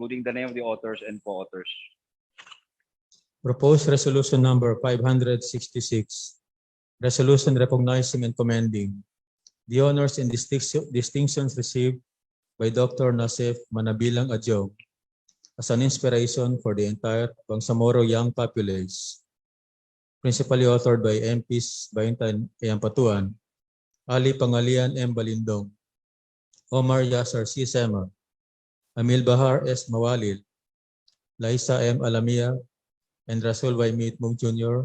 including the name of the authors and co-authors. Proposed Resolution Number 566, Resolution recognizing and commending the honors and distinctions received by Dr. Nassef Manabilang Adiong as an inspiration for the entire Bangsamoro young populace, principally authored by MPs Baintan Eyampatuan, Ali Pangalian M. Balindong, Omar Yasser C. Sema, Amil Bahar S. Mawalil, Laisa M. Alamia, and Rasul Y. Mitmug Jr.,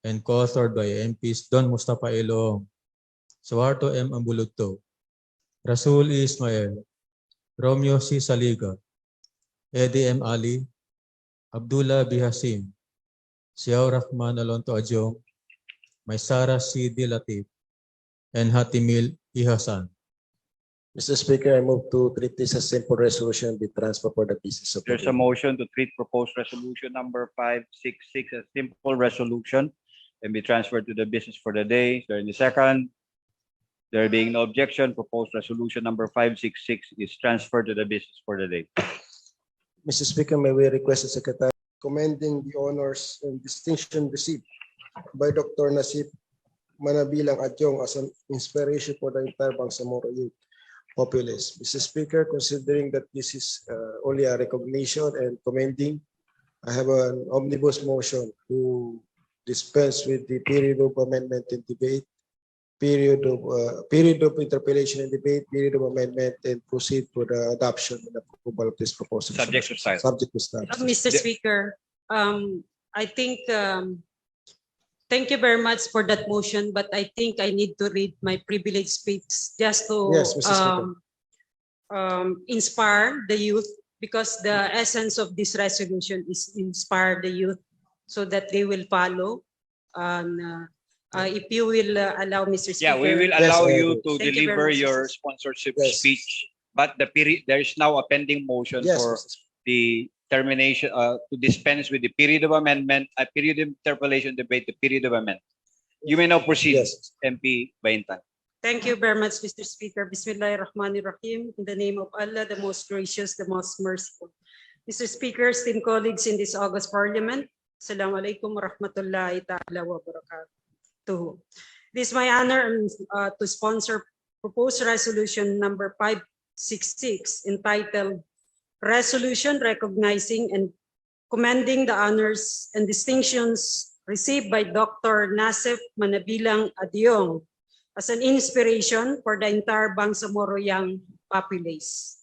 and co-authored by MPs Don Mustafa Eloong, Suharto M. Ambulugto, Rasul E. Ismael, Romeo C. Saliga, Eddie M. Ali, Abdullah B. Hasim, Siaw Rahman Alonto Adiong, Maysara C. D. Latif, and Hatimil E. Hasan. Mr. Speaker, I move to treat this as simple resolution and be transferred for the business of the There's a motion to treat proposed resolution number 566 as simple resolution and be transferred to the business for the day. Is there any second? There being no objection, proposed resolution number 566 is transferred to the business for the day. Mr. Speaker, may we request the Secretary commending the honors and distinction received by Dr. Nassef Manabilang Adiong as an inspiration for the entire Bangsamoro youth populace. Mr. Speaker, considering that this is only a recognition and commending, I have an omnibus motion to dispense with the period of amendment and debate, period of interpellation and debate, period of amendment, and proceed for the adoption and approval of this proposal. Subject to style. Subject to style. Mr. Speaker, I think thank you very much for that motion, but I think I need to read my privilege speech just to Yes, Mr. Speaker. Inspire the youth, because the essence of this resolution is inspire the youth so that they will follow. If you will allow, Mr. Speaker. Yeah, we will allow Yes, you to Thank you very deliver much. your sponsorship Yes. speech, but there is now a pending motion Yes, for Mr. Speaker. the termination to dispense with the period of amendment, a period of interpellation debate, the period of amendment. You may now proceed, Yes. MP Baintan. Thank you very much, Mr. Speaker. Bismillahirrahmanirrahim. In the name of Allah, the most gracious, the most merciful. Mr. Speaker, esteemed colleagues in this August Parliament, Assalamu alaikum wa rahmatullahi ta'ala wa barakatuh. It is my honor to sponsor proposed resolution number 566 entitled Resolution recognizing and commending the honors and distinctions received by Dr. Nassef Manabilang Adiong as an inspiration for the entire Bangsamoro young populace.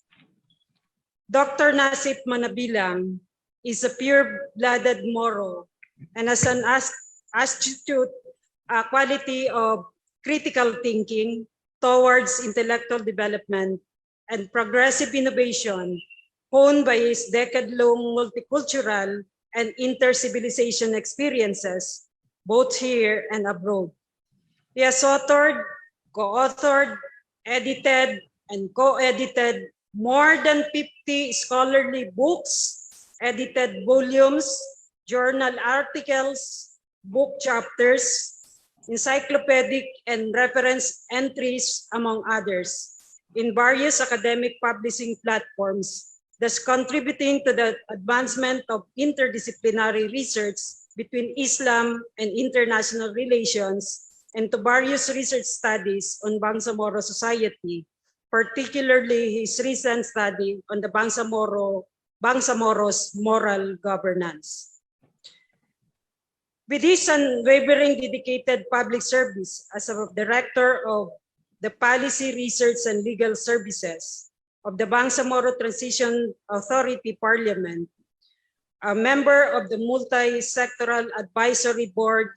Dr. Nassef Manabilang is a pure-blooded Moro and has an astute quality of critical thinking towards intellectual development and progressive innovation, honed by his decade-long multicultural and inter-civilization experiences, both here and abroad. He has authored, co-authored, edited, and co-edited more than 50 scholarly books, edited volumes, journal articles, book chapters, encyclopedic and reference entries, among others, in various academic publishing platforms, thus contributing to the advancement of interdisciplinary research between Islam and international relations, and to various research studies on Bangsamoro society, particularly his recent study on the Bangsamoro's moral governance. With his unwavering dedicated public service as a director of the Policy Research and Legal Services of the Bangsamoro Transition Authority Parliament, a member of the Multi-Sectoral Advisory Board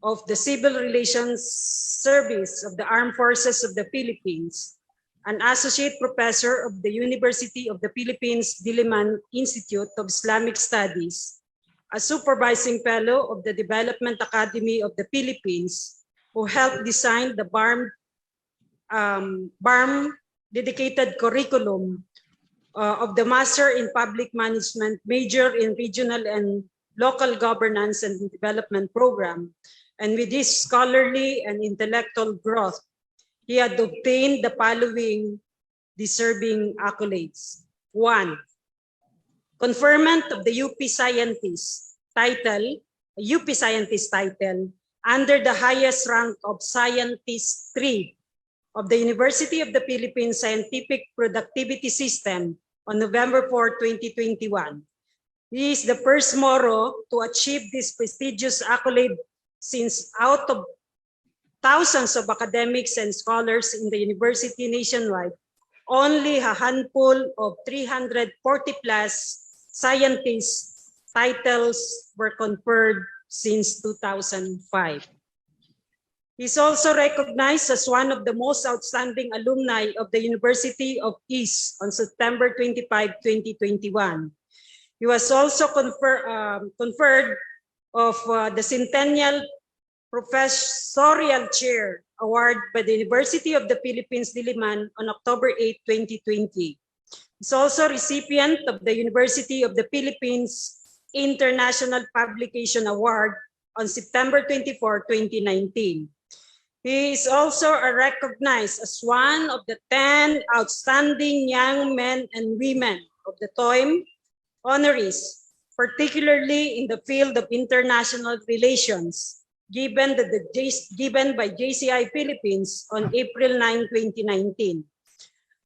of the Civil Relations Service of the Armed Forces of the Philippines, an associate professor of the University of the Philippines Diliman Institute of Islamic Studies, a supervising fellow of the Development Academy of the Philippines, who helped design the BARM dedicated curriculum of the Master in Public Management, major in Regional and Local Governance and Development Program. And with his scholarly and intellectual growth, he had obtained the following deserving accolades. 1. conferment of the UP Scientist title under the highest rank of Scientist 3 of the University of the Philippines Scientific Productivity System on November 4, 2021. He is the first Moro to achieve this prestigious accolade, since out of thousands of academics and scholars in the university nationwide, only a handful of 340 plus scientists titles were conferred since 2005. He is also recognized as one of the most outstanding alumni of the University of East on September 25, 2021. He was also conferred of the Centennial Professorial Chair Award by the University of the Philippines, Diliman on October 8, 2020. He's also recipient of the University of the Philippines International Publication Award on September 24, 2019. He is also recognized as one of the 10 outstanding young men and women of the TOIM honorees, particularly in the field of international relations, given by JCI Philippines on April 9, 2019.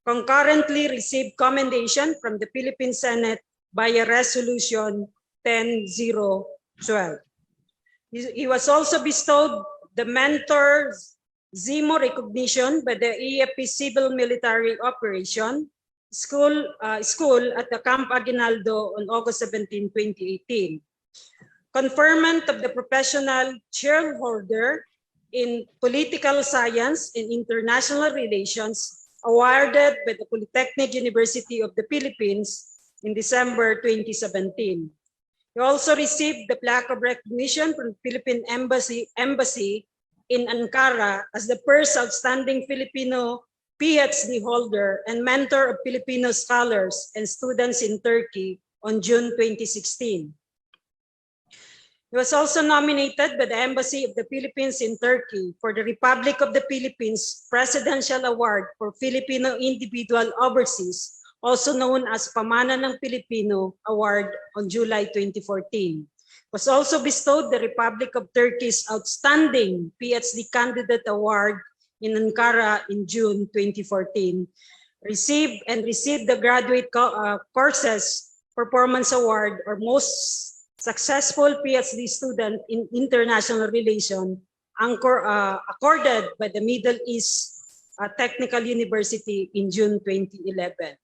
Concurrently received commendation from the Philippine Senate via Resolution 10-012. He was also bestowed the Mentor Zimo recognition by the EFP Civil Military Operation School at the Camp Aguinaldo on August 17, 2018. Conferment of the Professional Chairholder in Political Science and International Relations awarded by the Polytechnic University of the Philippines in December 2017. He also received the plaque of recognition from the Philippine Embassy in Ankara as the first outstanding Filipino PhD holder and mentor of Filipino scholars and students in Turkey on June 2016. He was also nominated by the Embassy of the Philippines in Turkey for the Republic of the Philippines Presidential Award for Filipino Individual Overseas, also known as Pamana ng Pilipino Award on July 2014. Was also bestowed the Republic of Turkey's Outstanding PhD Candidate Award in Ankara in June 2014. Received the Graduate Courses Performance Award or Most Successful PhD Student in International Relations accorded by the Middle East Technical University in June 2011.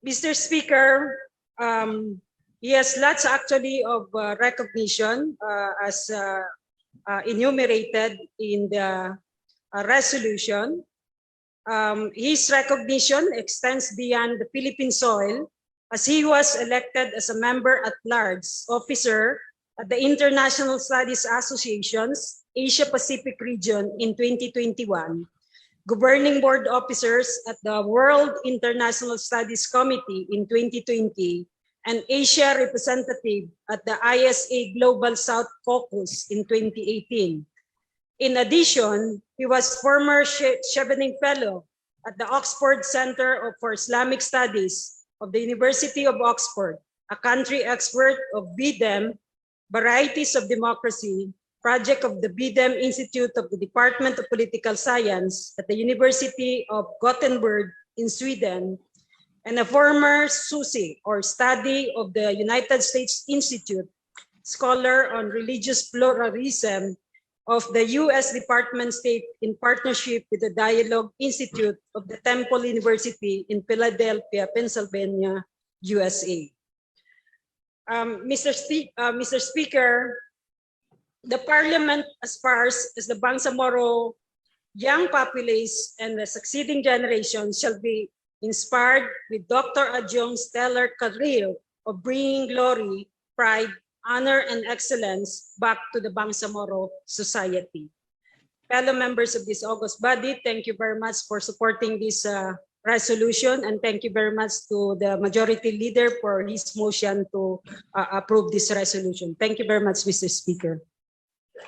Mr. Speaker, he has lots actually of recognition as enumerated in the resolution. His recognition extends beyond the Philippine soil, as he was elected as a member-at-large officer at the International Studies Association's Asia-Pacific region in 2021, governing board officers at the World International Studies Committee in 2020, and Asia representative at the ISA Global South Caucus in 2018. In addition, he was former Chevening Fellow at the Oxford Center for Islamic Studies of the University of Oxford, a country expert of BDEM, Varieties of Democracy, project of the BDEM Institute of the Department of Political Science at the University of Gothenburg in Sweden, and a former SUSI, or Study of the United States Institute, scholar on religious pluralism of the U.S. Department of State in partnership with the Dialogue Institute of the Temple University in Philadelphia, Pennsylvania, USA. Mr. Speaker, the Parliament aspires as the Bangsamoro young populace and the succeeding generation shall be inspired with Dr. Adiong's stellar career of bringing glory, pride, honor, and excellence back to the Bangsamoro society. Fellow members of this august body, thank you very much for supporting this resolution, and thank you very much to the majority leader for his motion to approve this resolution. Thank you very much, Mr. Speaker.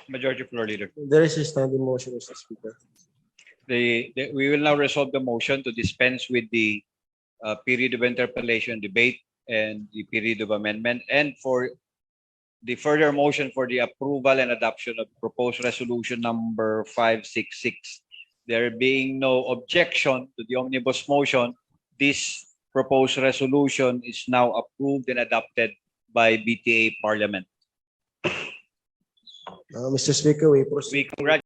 Majority Floor Leader. There is a standing motion, Mr. Speaker. We will now resolve the motion to dispense with the period of interpellation, debate, and the period of amendment, and for the further motion for the approval and adoption of proposed resolution number 566. There being no objection to the omnibus motion, this proposed resolution is now approved and adopted by BTA Parliament. Mr. Speaker, we proceed. We congratulate